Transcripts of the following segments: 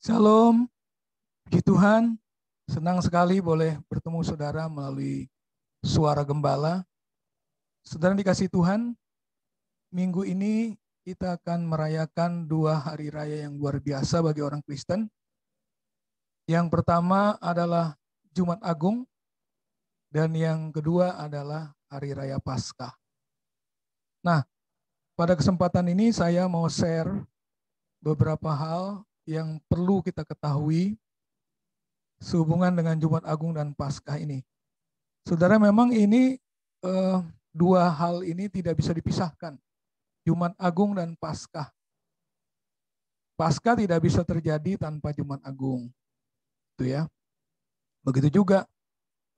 Shalom, puji Tuhan. Senang sekali boleh bertemu saudara melalui suara gembala. Saudara dikasih Tuhan, minggu ini kita akan merayakan 2 hari raya yang luar biasa bagi orang Kristen. Yang pertama adalah Jumat Agung, dan yang kedua adalah Hari Raya Paskah. Nah, pada kesempatan ini saya mau share beberapa hal yang perlu kita ketahui sehubungan dengan Jumat Agung dan Paskah ini. Saudara, memang ini dua hal ini tidak bisa dipisahkan. Jumat Agung dan Paskah. Paskah tidak bisa terjadi tanpa Jumat Agung. Itu ya. Begitu juga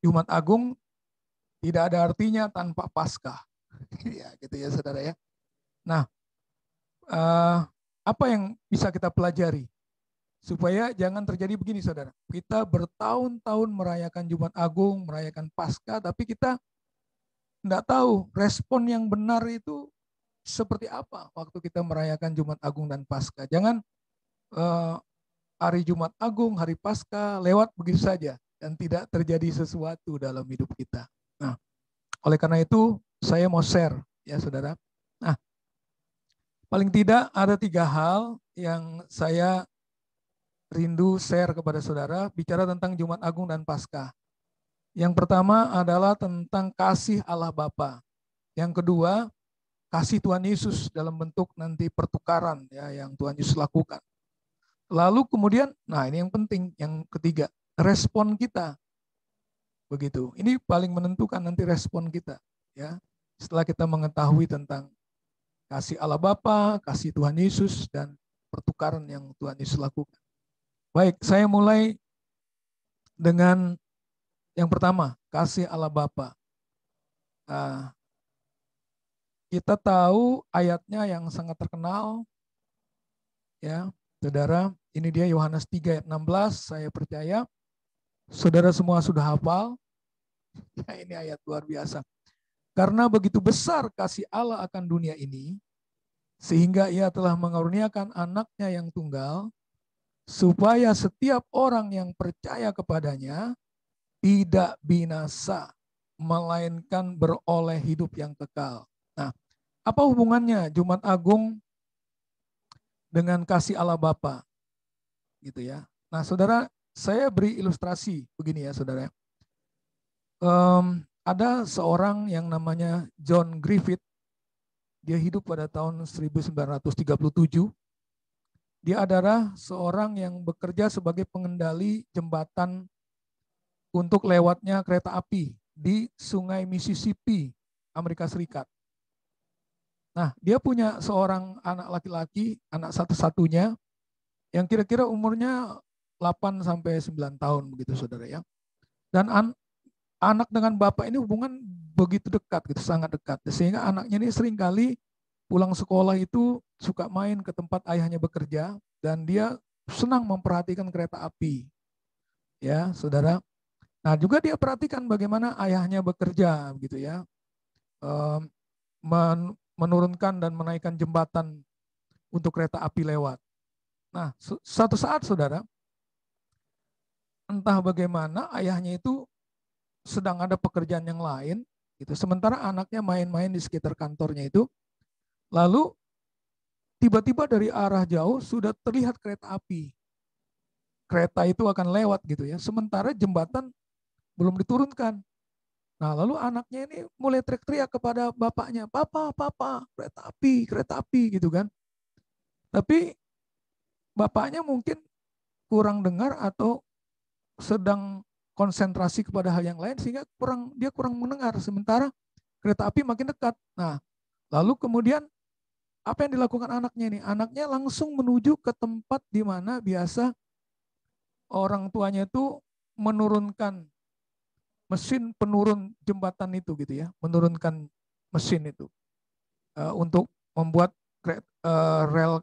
Jumat Agung tidak ada artinya tanpa Paskah. Ya, gitu ya saudara ya. Nah, apa yang bisa kita pelajari supaya jangan terjadi begini saudara. Kita bertahun-tahun merayakan Jumat Agung, merayakan Paskah, tapi kita tidak tahu respon yang benar itu seperti apa waktu kita merayakan Jumat Agung dan Paskah. Jangan hari Jumat Agung, hari Paskah lewat begitu saja dan tidak terjadi sesuatu dalam hidup kita. Nah, oleh karena itu saya mau share ya saudara. Nah, paling tidak ada 3 hal yang saya rindu share kepada saudara bicara tentang Jumat Agung dan Paskah. Yang pertama adalah tentang kasih Allah Bapa. Yang kedua, kasih Tuhan Yesus dalam bentuk nanti pertukaran ya yang Tuhan Yesus lakukan. Lalu kemudian, nah ini yang penting, yang ketiga, respon kita. Begitu. Ini paling menentukan nanti respon kita ya. Setelah kita mengetahui tentang kasih Allah Bapa, kasih Tuhan Yesus dan pertukaran yang Tuhan Yesus lakukan. Baik, saya mulai dengan yang pertama, kasih Allah Bapa. Kita tahu ayatnya yang sangat terkenal, ya, saudara. Ini dia Yohanes 3 ayat 16. Saya percaya saudara semua sudah hafal. Ya, ini ayat luar biasa. Karena begitu besar kasih Allah akan dunia ini, sehingga Ia telah mengaruniakan anaknya yang tunggal, supaya setiap orang yang percaya kepadanya tidak binasa, melainkan beroleh hidup yang kekal. Nah, apa hubungannya Jumat Agung dengan kasih Allah Bapa? Gitu ya. Nah, saudara, saya beri ilustrasi begini ya, saudara. Ada seorang yang namanya John Griffith. Dia hidup pada tahun 1937. Dia adalah seorang yang bekerja sebagai pengendali jembatan untuk lewatnya kereta api di Sungai Mississippi, Amerika Serikat. Nah, dia punya seorang anak laki-laki, anak satu-satunya, yang kira-kira umurnya 8 sampai 9 tahun begitu saudara ya. Dan anak dengan bapak ini hubungan begitu dekat gitu, sangat dekat. Sehingga anaknya ini seringkali pulang sekolah itu suka main ke tempat ayahnya bekerja dan dia senang memperhatikan kereta api. Ya, saudara. Nah, juga dia perhatikan bagaimana ayahnya bekerja gitu ya. Menurunkan dan menaikkan jembatan untuk kereta api lewat. Nah, suatu saat saudara, entah bagaimana ayahnya itu sedang ada pekerjaan yang lain, gitu. Sementara anaknya main-main di sekitar kantornya itu, lalu tiba-tiba dari arah jauh sudah terlihat kereta api. Kereta itu akan lewat gitu ya. Sementara jembatan belum diturunkan. Nah, lalu anaknya ini mulai teriak-teriak kepada bapaknya, "Papa, papa, kereta api," gitu kan. Tapi bapaknya mungkin kurang dengar atau sedang konsentrasi kepada hal yang lain sehingga dia kurang mendengar, sementara kereta api makin dekat. Nah, lalu kemudian apa yang dilakukan anaknya ini? Anaknya langsung menuju ke tempat di mana biasa orang tuanya itu menurunkan mesin penurun jembatan itu gitu ya, menurunkan mesin itu untuk membuat rel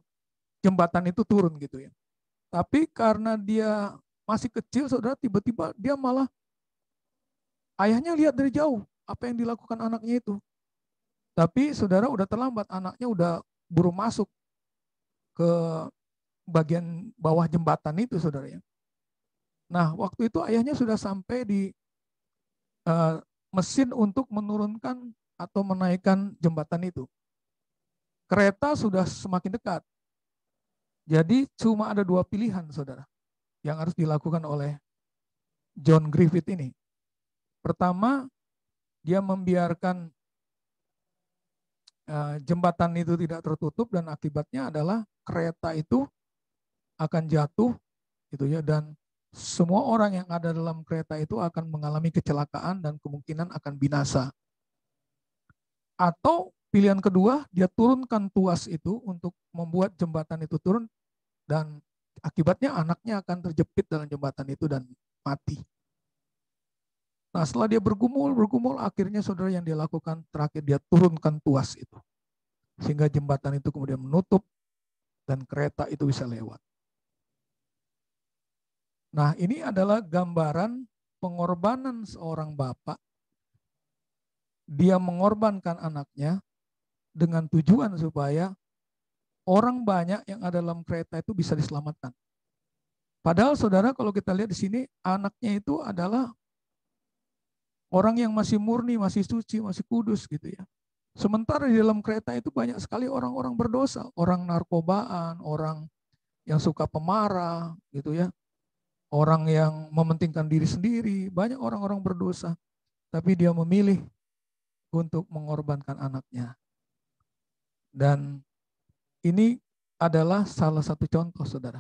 jembatan itu turun gitu ya. Tapi karena dia masih kecil, saudara, tiba-tiba dia malah ayahnya lihat dari jauh apa yang dilakukan anaknya itu. Tapi saudara udah terlambat, anaknya udah buru masuk ke bagian bawah jembatan itu, saudara ya. Nah, waktu itu ayahnya sudah sampai di mesin untuk menurunkan atau menaikkan jembatan itu. Kereta sudah semakin dekat. Jadi cuma ada dua pilihan, saudara, yang harus dilakukan oleh John Griffith ini. Pertama, dia membiarkan jembatan itu tidak tertutup dan akibatnya adalah kereta itu akan jatuh gitu ya, dan semua orang yang ada dalam kereta itu akan mengalami kecelakaan dan kemungkinan akan binasa. Atau pilihan kedua, dia turunkan tuas itu untuk membuat jembatan itu turun dan akibatnya anaknya akan terjepit dalam jembatan itu dan mati. Nah, setelah dia bergumul, akhirnya saudara yang dia lakukan terakhir dia turunkan tuas itu. Sehingga jembatan itu kemudian menutup dan kereta itu bisa lewat. Nah, ini adalah gambaran pengorbanan seorang bapak. Dia mengorbankan anaknya dengan tujuan supaya orang banyak yang ada dalam kereta itu bisa diselamatkan. Padahal saudara, kalau kita lihat di sini, anaknya itu adalah orang yang masih murni, masih suci, masih kudus gitu ya. Sementara di dalam kereta itu banyak sekali orang-orang berdosa, orang narkobaan, orang yang suka pemarah gitu ya, orang yang mementingkan diri sendiri, banyak orang-orang berdosa. Tapi dia memilih untuk mengorbankan anaknya. Dan ini adalah salah satu contoh, saudara.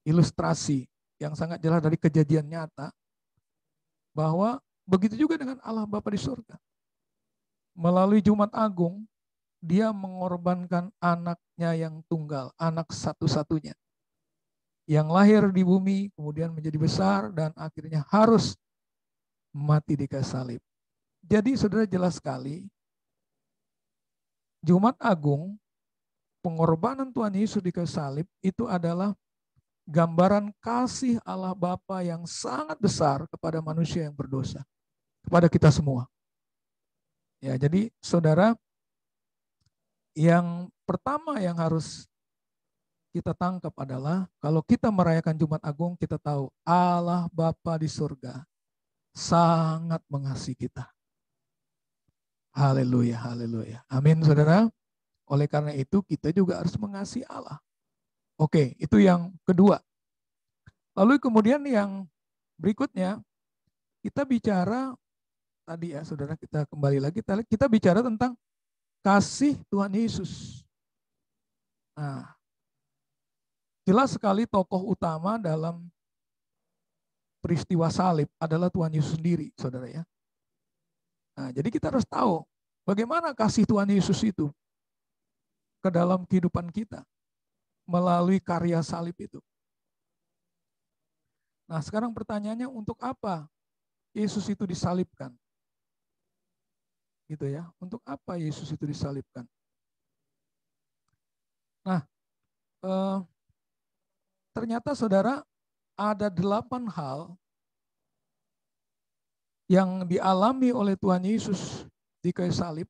Ilustrasi yang sangat jelas dari kejadian nyata bahwa begitu juga dengan Allah Bapa di surga. Melalui Jumat Agung, dia mengorbankan anaknya yang tunggal, anak satu-satunya. Yang lahir di bumi, kemudian menjadi besar, dan akhirnya harus mati di kayu salib. Jadi saudara, jelas sekali, Jumat Agung, pengorbanan Tuhan Yesus di kayu salib, itu adalah gambaran kasih Allah Bapa yang sangat besar kepada manusia yang berdosa, kepada kita semua. Ya, jadi saudara, yang pertama yang harus kita tangkap adalah kalau kita merayakan Jumat Agung, kita tahu Allah Bapa di surga sangat mengasihi kita. Haleluya, haleluya. Amin, saudara. Oleh karena itu kita juga harus mengasihi Allah. Oke, itu yang kedua. Lalu kemudian yang berikutnya, kita bicara tadi ya saudara, kita kembali lagi, kita bicara tentang kasih Tuhan Yesus. Nah, jelas sekali tokoh utama dalam peristiwa salib adalah Tuhan Yesus sendiri, saudara ya. Nah, jadi kita harus tahu bagaimana kasih Tuhan Yesus itu ke dalam kehidupan kita melalui karya salib itu. Nah, sekarang pertanyaannya, untuk apa Yesus itu disalibkan? Gitu ya. Untuk apa Yesus itu disalibkan? Nah, ternyata saudara, ada 8 hal yang dialami oleh Tuhan Yesus di kayu salib.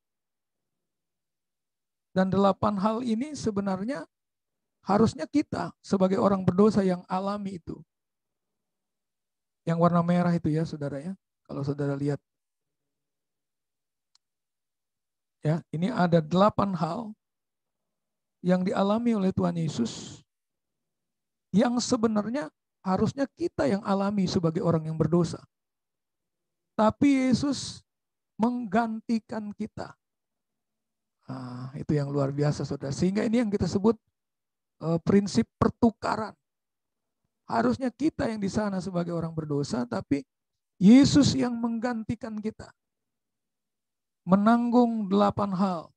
Dan 8 hal ini sebenarnya harusnya kita sebagai orang berdosa yang alami itu. Yang warna merah itu ya saudara ya. Kalau saudara lihat. Ya, ini ada 8 hal yang dialami oleh Tuhan Yesus yang sebenarnya harusnya kita yang alami sebagai orang yang berdosa. Tapi Yesus menggantikan kita. Nah, itu yang luar biasa saudara. Sehingga ini yang kita sebut prinsip pertukaran. Harusnya kita yang di sana sebagai orang berdosa, tapi Yesus yang menggantikan kita. Menanggung 8 hal.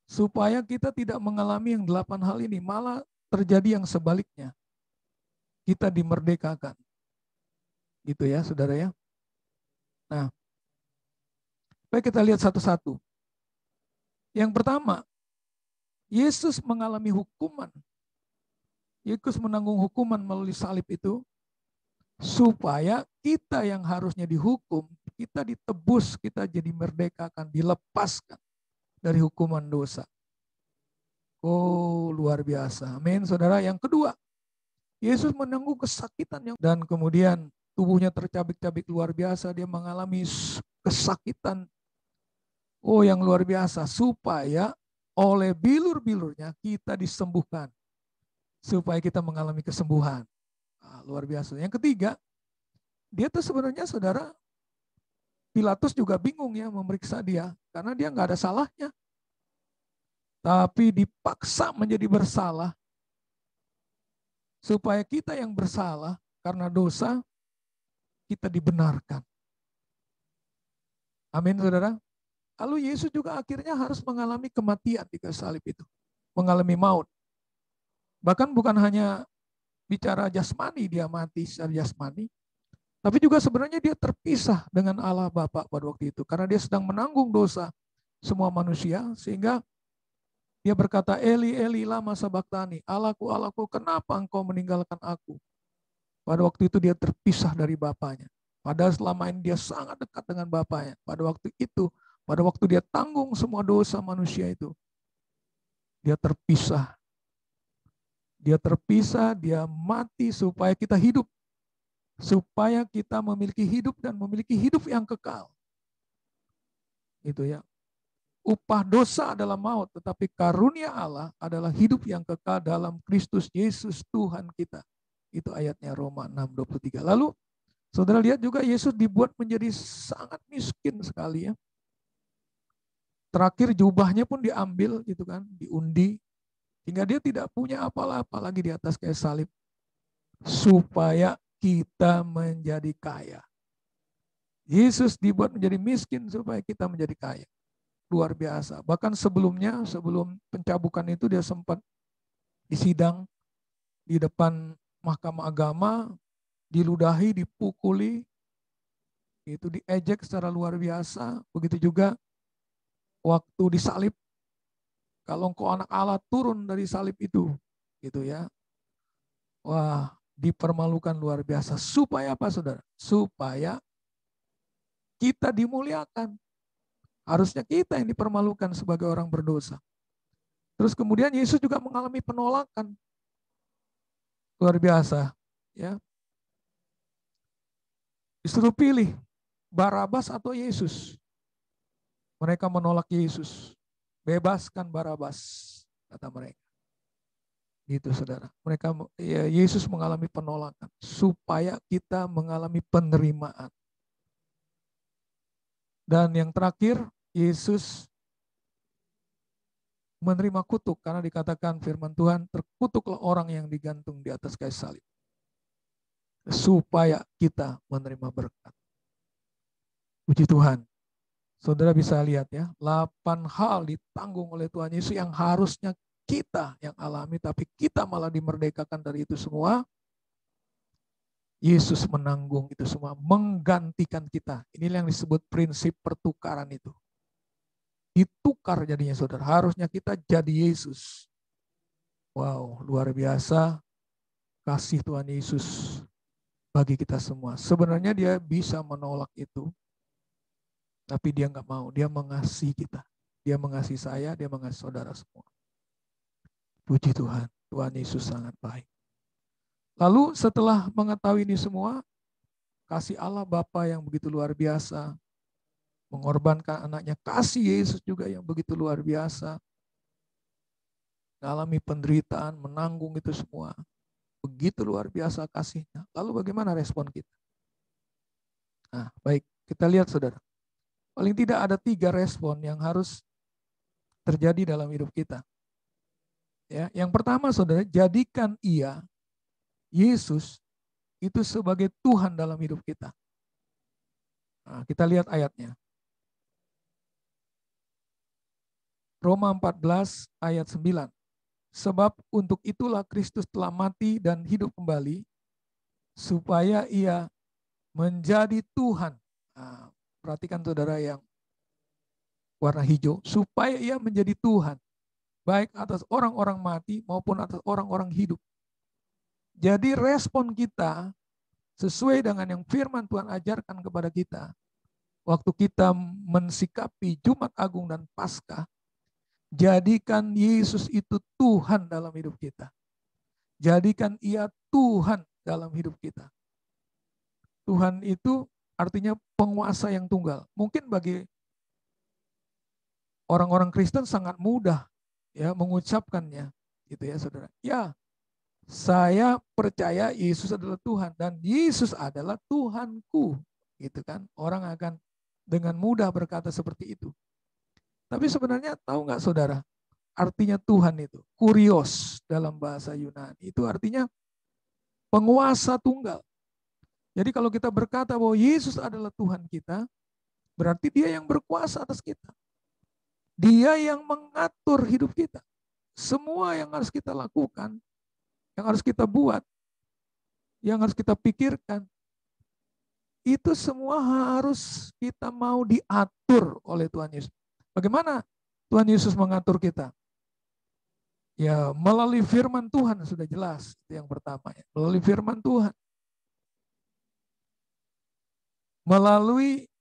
Supaya kita tidak mengalami yang 8 hal ini, malah terjadi yang sebaliknya. Kita dimerdekakan. Gitu ya saudara ya. Nah, baik kita lihat satu-satu. Yang pertama, Yesus mengalami hukuman. Yesus menanggung hukuman melalui salib itu supaya kita yang harusnya dihukum, kita ditebus, kita jadi merdeka, akan dilepaskan dari hukuman dosa. Oh, luar biasa. Amin, saudara. Yang kedua, Yesus menanggung kesakitan dan kemudian tubuhnya tercabik-cabik luar biasa. Dia mengalami kesakitan. Oh, yang luar biasa. Supaya oleh bilur-bilurnya kita disembuhkan. Supaya kita mengalami kesembuhan. Luar biasa. Yang ketiga, dia tuh sebenarnya saudara, Pilatus juga bingung ya memeriksa dia. Karena dia nggak ada salahnya. Tapi dipaksa menjadi bersalah. Supaya kita yang bersalah karena dosa, kita dibenarkan. Amin, saudara. Lalu Yesus juga akhirnya harus mengalami kematian di kayu salib itu. Mengalami maut. Bahkan bukan hanya bicara jasmani, dia mati secara jasmani. Tapi juga sebenarnya dia terpisah dengan Allah Bapa pada waktu itu. Karena dia sedang menanggung dosa semua manusia. Sehingga dia berkata, Eli, Eli, lama sabachthani. Allahku, Allahku, kenapa engkau meninggalkan aku? Pada waktu itu dia terpisah dari Bapanya. Padahal selama ini dia sangat dekat dengan Bapanya. Pada waktu itu, pada waktu dia tanggung semua dosa manusia itu, dia terpisah. Dia terpisah, dia mati supaya kita hidup. Supaya kita memiliki hidup dan memiliki hidup yang kekal. Itu ya. Upah dosa adalah maut, tetapi karunia Allah adalah hidup yang kekal dalam Kristus Yesus Tuhan kita. Itu ayatnya Roma 6:23. Lalu saudara lihat juga Yesus dibuat menjadi sangat miskin sekali ya. Terakhir jubahnya pun diambil gitu kan, diundi. Hingga dia tidak punya apa-apa lagi di atas kayu salib. Supaya kita menjadi kaya. Yesus dibuat menjadi miskin supaya kita menjadi kaya. Luar biasa. Bahkan sebelumnya, sebelum pencabukan itu dia sempat disidang di depan mahkamah agama, diludahi, dipukuli, itu diejek secara luar biasa. Begitu juga waktu disalib, kalau engkau anak Allah turun dari salib itu, gitu ya. Wah, dipermalukan luar biasa. Supaya apa, saudara? Supaya kita dimuliakan. Harusnya kita yang dipermalukan sebagai orang berdosa. Terus kemudian Yesus juga mengalami penolakan. Luar biasa. Ya. Disuruh pilih Barabas atau Yesus. Mereka menolak Yesus. Bebaskan Barabas, kata mereka. Gitu saudara. Mereka, ya, Yesus mengalami penolakan. Supaya kita mengalami penerimaan. Dan yang terakhir, Yesus menerima kutuk. Karena dikatakan firman Tuhan, terkutuklah orang yang digantung di atas kayu salib. Supaya kita menerima berkat. Puji Tuhan. Saudara bisa lihat ya, 8 hal ditanggung oleh Tuhan Yesus yang harusnya kita yang alami, tapi kita malah dimerdekakan dari itu semua. Yesus menanggung itu semua, menggantikan kita. Inilah yang disebut prinsip pertukaran itu. Ditukar jadinya saudara, harusnya kita jadi Yesus. Wow, luar biasa kasih Tuhan Yesus bagi kita semua. Sebenarnya dia bisa menolak itu, tapi dia nggak mau. Dia mengasihi kita. Dia mengasihi saya, dia mengasihi saudara semua. Puji Tuhan, Tuhan Yesus sangat baik. Lalu setelah mengetahui ini semua, kasih Allah Bapa yang begitu luar biasa, mengorbankan anaknya, kasih Yesus juga yang begitu luar biasa, mengalami penderitaan, menanggung itu semua. Begitu luar biasa kasihnya. Lalu bagaimana respon kita? Nah, baik, kita lihat saudara. Paling tidak ada 3 respon yang harus terjadi dalam hidup kita. Ya, yang pertama saudara, jadikan Ia, Yesus, itu sebagai Tuhan dalam hidup kita. Nah, kita lihat ayatnya. Roma 14 ayat 9. Sebab untuk itulah Kristus telah mati dan hidup kembali, supaya Ia menjadi Tuhan. Nah, perhatikan saudara yang warna hijau, supaya Ia menjadi Tuhan, baik atas orang-orang mati maupun atas orang-orang hidup. Jadi respon kita sesuai dengan yang firman Tuhan ajarkan kepada kita. Waktu kita mensikapi Jumat Agung dan Paskah, Jadikan Yesus itu Tuhan dalam hidup kita. Jadikan Ia Tuhan dalam hidup kita. Tuhan itu artinya penguasa yang tunggal. Mungkin bagi orang-orang Kristen sangat mudah ya mengucapkannya, gitu ya saudara. Ya, saya percaya Yesus adalah Tuhan dan Yesus adalah Tuhanku, gitu kan. Orang akan dengan mudah berkata seperti itu. Tapi sebenarnya tahu nggak saudara, artinya Tuhan itu, kurios dalam bahasa Yunani, itu artinya penguasa tunggal. Jadi kalau kita berkata bahwa Yesus adalah Tuhan kita, berarti dia yang berkuasa atas kita. Dia yang mengatur hidup kita. Semua yang harus kita lakukan, yang harus kita buat, yang harus kita pikirkan, itu semua harus kita mau diatur oleh Tuhan Yesus. Bagaimana Tuhan Yesus mengatur kita? Ya, melalui firman Tuhan sudah jelas. Itu yang pertama ya. Melalui firman Tuhan. Melalui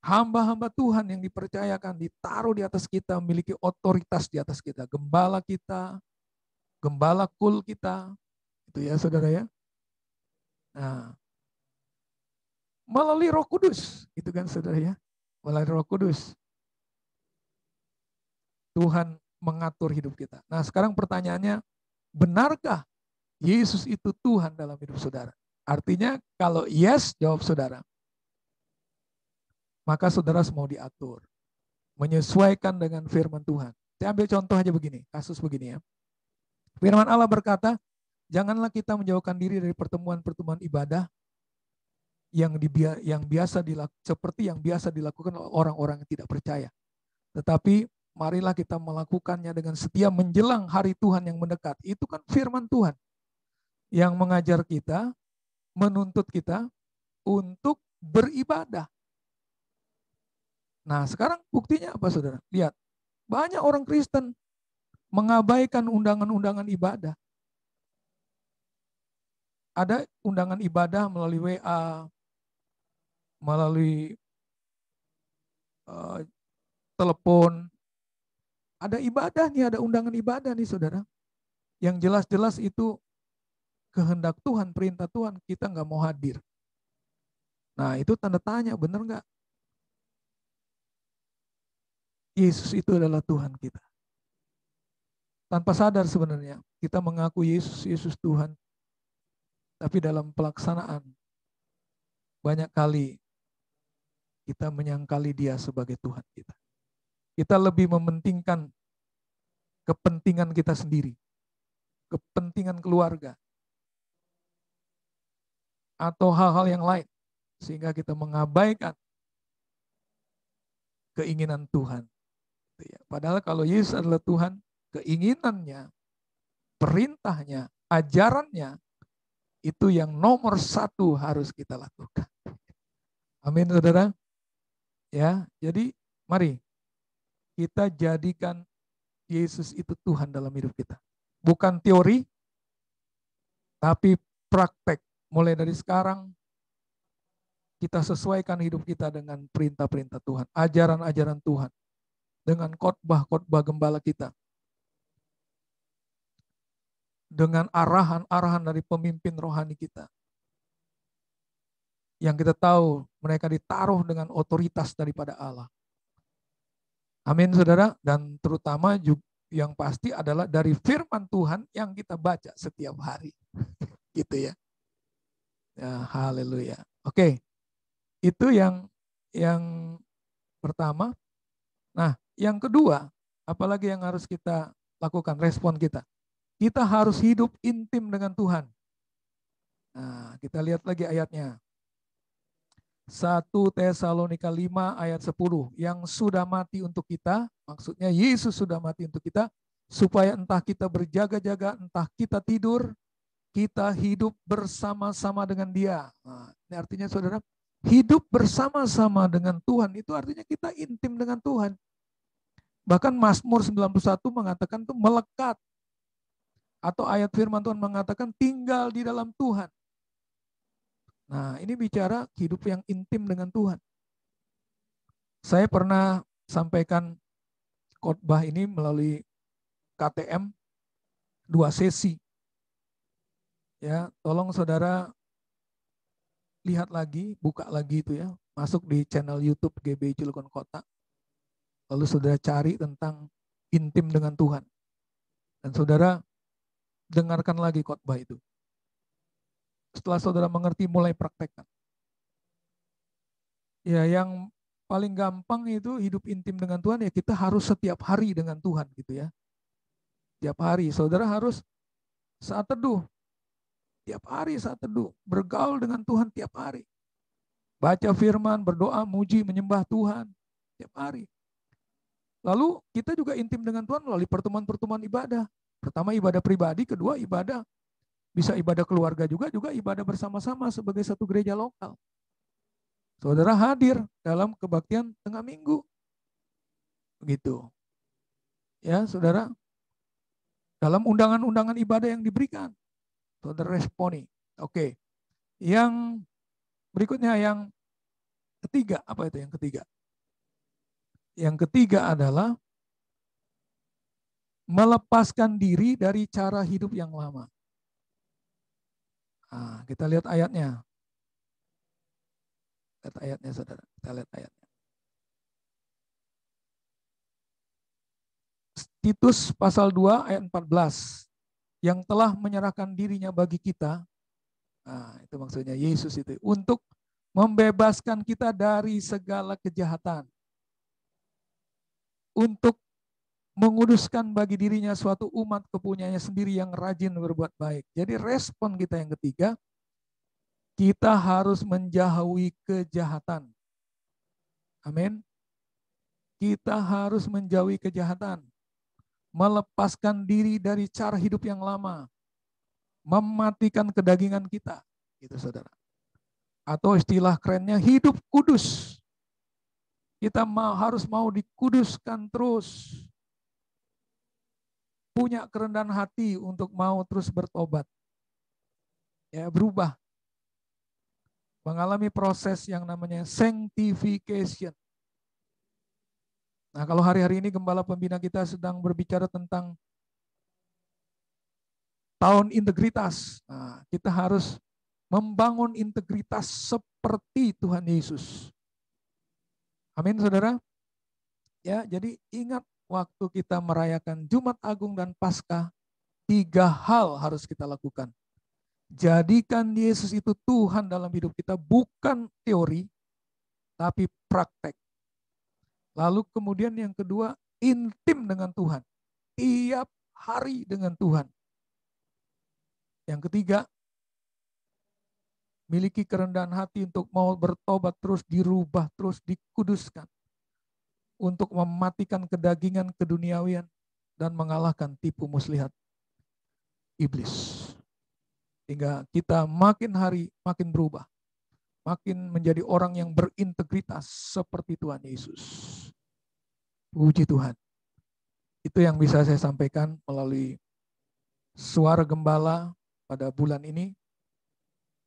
hamba-hamba Tuhan yang dipercayakan, ditaruh di atas kita, memiliki otoritas di atas kita. Gembala kita, gembala kul kita. Itu ya saudara ya. Nah, melalui Roh Kudus. Itu kan saudara ya. Melalui Roh Kudus. Tuhan mengatur hidup kita. Nah sekarang pertanyaannya, benarkah Yesus itu Tuhan dalam hidup saudara? Artinya kalau yes, jawab saudara. Maka saudara mau diatur. Menyesuaikan dengan firman Tuhan. Saya ambil contoh aja begini, kasus begini ya. Firman Allah berkata, janganlah kita menjauhkan diri dari pertemuan-pertemuan ibadah yang biasa seperti yang biasa dilakukan oleh orang-orang yang tidak percaya. Tetapi marilah kita melakukannya dengan setia menjelang hari Tuhan yang mendekat. Itu kan firman Tuhan yang mengajar kita, menuntut kita untuk beribadah. Nah sekarang buktinya apa saudara? Lihat, banyak orang Kristen mengabaikan undangan-undangan ibadah. Ada undangan ibadah melalui WA, melalui telepon. Ada ibadah nih, ada undangan ibadah nih saudara. Yang jelas-jelas itu kehendak Tuhan, perintah Tuhan, kita nggak mau hadir. Nah itu tanda tanya, benar nggak? Yesus itu adalah Tuhan kita. Tanpa sadar sebenarnya, kita mengaku Yesus, Yesus Tuhan. Tapi dalam pelaksanaan, banyak kali kita menyangkali dia sebagai Tuhan kita. Kita lebih mementingkan kepentingan kita sendiri, kepentingan keluarga, atau hal-hal yang lain. Sehingga kita mengabaikan keinginan Tuhan. Padahal kalau Yesus adalah Tuhan, keinginannya, perintahnya, ajarannya, itu yang nomor satu harus kita lakukan. Amin saudara. Ya, jadi mari kita jadikan Yesus itu Tuhan dalam hidup kita. Bukan teori, tapi praktek. Mulai dari sekarang, kita sesuaikan hidup kita dengan perintah-perintah Tuhan, ajaran-ajaran Tuhan, dengan khotbah-khotbah gembala kita, dengan arahan-arahan dari pemimpin rohani kita. Yang kita tahu mereka ditaruh dengan otoritas daripada Allah. Amin saudara. Dan terutama juga yang pasti adalah dari firman Tuhan yang kita baca setiap hari. Gitu ya. Ya, haleluya. Oke. Itu yang pertama. Nah, yang kedua, apalagi yang harus kita lakukan, respon kita. Kita harus hidup intim dengan Tuhan. Nah, kita lihat lagi ayatnya. 1 Tesalonika 5 ayat 10. Yang sudah mati untuk kita, maksudnya Yesus sudah mati untuk kita, supaya entah kita berjaga-jaga, entah kita tidur, kita hidup bersama-sama dengan Dia. Nah, ini artinya saudara, hidup bersama-sama dengan Tuhan itu artinya kita intim dengan Tuhan. Bahkan Mazmur 91 mengatakan itu melekat. Atau ayat firman Tuhan mengatakan tinggal di dalam Tuhan. Nah, ini bicara hidup yang intim dengan Tuhan. Saya pernah sampaikan khotbah ini melalui KTM 2 sesi. Ya, tolong saudara lihat lagi, buka lagi itu ya, masuk di channel YouTube GBI Cilegon Kota. Lalu saudara cari tentang intim dengan Tuhan. Dan saudara dengarkan lagi khotbah itu. Setelah saudara mengerti, mulai praktekkan. Ya, yang paling gampang itu hidup intim dengan Tuhan, ya kita harus setiap hari dengan Tuhan gitu ya. Tiap hari saudara harus saat teduh. Tiap hari saat teduh, bergaul dengan Tuhan tiap hari. Baca firman, berdoa, muji, menyembah Tuhan tiap hari. Lalu kita juga intim dengan Tuhan melalui pertemuan-pertemuan ibadah. Pertama ibadah pribadi, kedua ibadah bisa ibadah keluarga juga ibadah bersama-sama sebagai satu gereja lokal. Saudara hadir dalam kebaktian tengah minggu. Begitu. Ya, saudara, dalam undangan-undangan ibadah yang diberikan, saudara responi. Oke. Yang berikutnya, yang ketiga, apa itu yang ketiga? Yang ketiga adalah melepaskan diri dari cara hidup yang lama. Nah, kita lihat ayatnya. Lihat ayatnya, saudara. Kita lihat ayatnya. Titus pasal 2 ayat 14. Yang telah menyerahkan dirinya bagi kita. Nah, itu maksudnya Yesus itu. Untuk membebaskan kita dari segala kejahatan. Untuk menguduskan bagi dirinya suatu umat kepunyaannya sendiri yang rajin berbuat baik. Jadi respon kita yang ketiga, kita harus menjauhi kejahatan. Amin. Kita harus menjauhi kejahatan. Melepaskan diri dari cara hidup yang lama. Mematikan kedagingan kita. Gitu saudara. Atau istilah kerennya hidup kudus. Kita harus mau dikuduskan terus. Punya kerendahan hati untuk mau terus bertobat. Ya, berubah. Mengalami proses yang namanya sanctification. Nah, kalau hari-hari ini gembala pembina kita sedang berbicara tentang tahun integritas. Nah, kita harus membangun integritas seperti Tuhan Yesus. Amin, saudara. Ya, jadi ingat waktu kita merayakan Jumat Agung dan Paskah, 3 hal harus kita lakukan. Jadikan Yesus itu Tuhan dalam hidup kita, bukan teori, tapi praktek. Lalu kemudian yang kedua, intim dengan Tuhan. Tiap hari dengan Tuhan. Yang ketiga, miliki kerendahan hati untuk mau bertobat terus, dirubah terus, dikuduskan. Untuk mematikan kedagingan keduniawian dan mengalahkan tipu muslihat iblis. Hingga kita makin hari makin berubah. Makin menjadi orang yang berintegritas seperti Tuhan Yesus. Puji Tuhan. Itu yang bisa saya sampaikan melalui suara gembala pada bulan ini.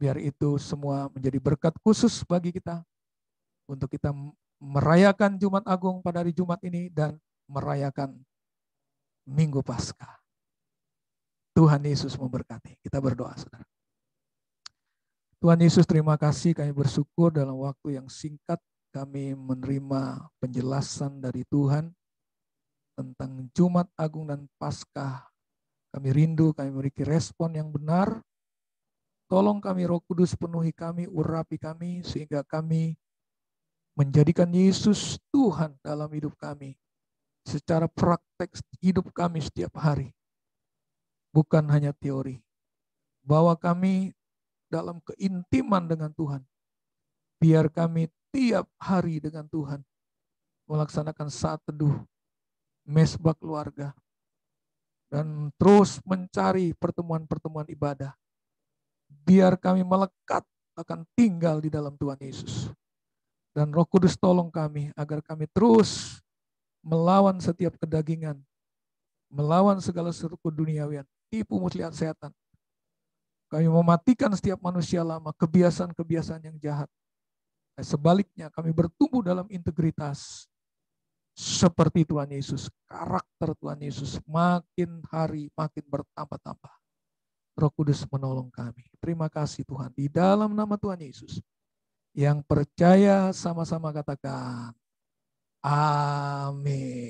Biar itu semua menjadi berkat khusus bagi kita. Untuk kita merayakan Jumat Agung pada hari Jumat ini dan merayakan Minggu Paskah. Tuhan Yesus memberkati. Kita berdoa, saudara. Tuhan Yesus, terima kasih, kami bersyukur dalam waktu yang singkat kami menerima penjelasan dari Tuhan tentang Jumat Agung dan Paskah. Kami rindu, kami memiliki respon yang benar. Tolong kami, Roh Kudus, penuhi kami, urapi kami, sehingga kami menjadikan Yesus Tuhan dalam hidup kami. Secara praktek hidup kami setiap hari. Bukan hanya teori. Bawa kami dalam keintiman dengan Tuhan. Biar kami tiap hari dengan Tuhan melaksanakan saat teduh, mesbah keluarga, dan terus mencari pertemuan-pertemuan ibadah. Biar kami melekat akan tinggal di dalam Tuhan Yesus. Dan Roh Kudus tolong kami agar kami terus melawan setiap kedagingan, melawan segala sesuatu keduniawian, tipu muslihat setan. Kami mematikan setiap manusia lama, kebiasaan-kebiasaan yang jahat. Sebaliknya kami bertumbuh dalam integritas. seperti Tuhan Yesus, karakter Tuhan Yesus makin hari makin bertambah-tambah. Roh Kudus menolong kami. Terima kasih Tuhan, di dalam nama Tuhan Yesus. Yang percaya sama-sama katakan, amin.